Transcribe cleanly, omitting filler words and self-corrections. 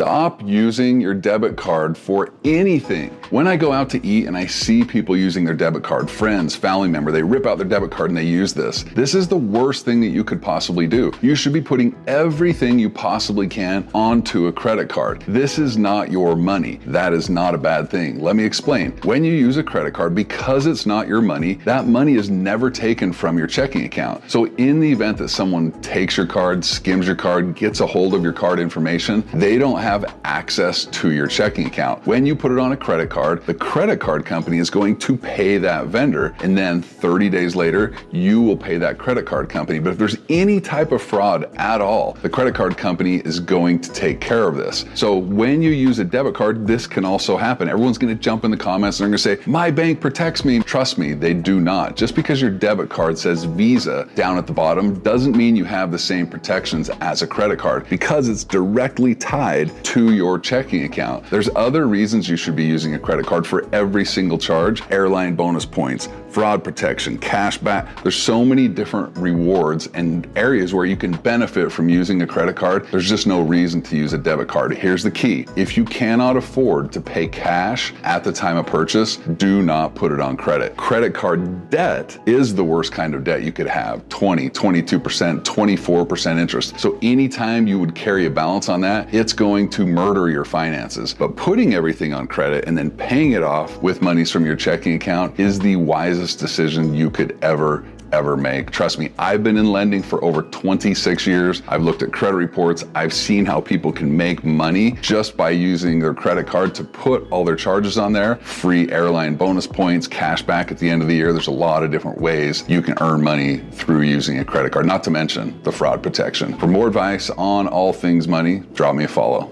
Stop using your debit card for anything. When I go out to eat and I see people using their debit card, friends, family member, they rip out their debit card and they use this. This is the worst thing that you could possibly do. You should be putting everything you possibly can onto a credit card. This is not your money. That is not a bad thing. Let me explain. When you use a credit card, because it's not your money, that money is never taken from your checking account. So in the event that someone takes your card, skims your card, gets a hold of your card information, they don't have access to your checking account. When you put it on a credit card, the credit card company is going to pay that vendor, and then 30 days later, you will pay that credit card company. But if there's any type of fraud at all, the credit card company is going to take care of this. So when you use a debit card, this can also happen. Everyone's going to jump in the comments and they're going to say, my bank protects me. Trust me, they do not. Just because your debit card says Visa down at the bottom doesn't mean you have the same protections as a credit card, because it's directly tied to your checking account. There's other reasons you should be using a credit card for every single charge: airline bonus points, fraud protection, cash back. There's so many different rewards and areas where you can benefit from using a credit card. There's just no reason to use a debit card. Here's the key. If you cannot afford to pay cash at the time of purchase, do not put it on credit. Credit card debt is the worst kind of debt you could have. 20, 22%, 24% interest. So anytime you would carry a balance on that, it's going to murder your finances. But putting everything on credit and then paying it off with monies from your checking account is the wisest decision you could ever make. Trust me, I've been in lending for over 26 years. I've looked at credit reports. I've seen how people can make money just by using their credit card to put all their charges on there. Free airline bonus points, cash back at the end of the year. There's a lot of different ways you can earn money through using a credit card, not to mention the fraud protection. For more advice on all things money, drop me a follow.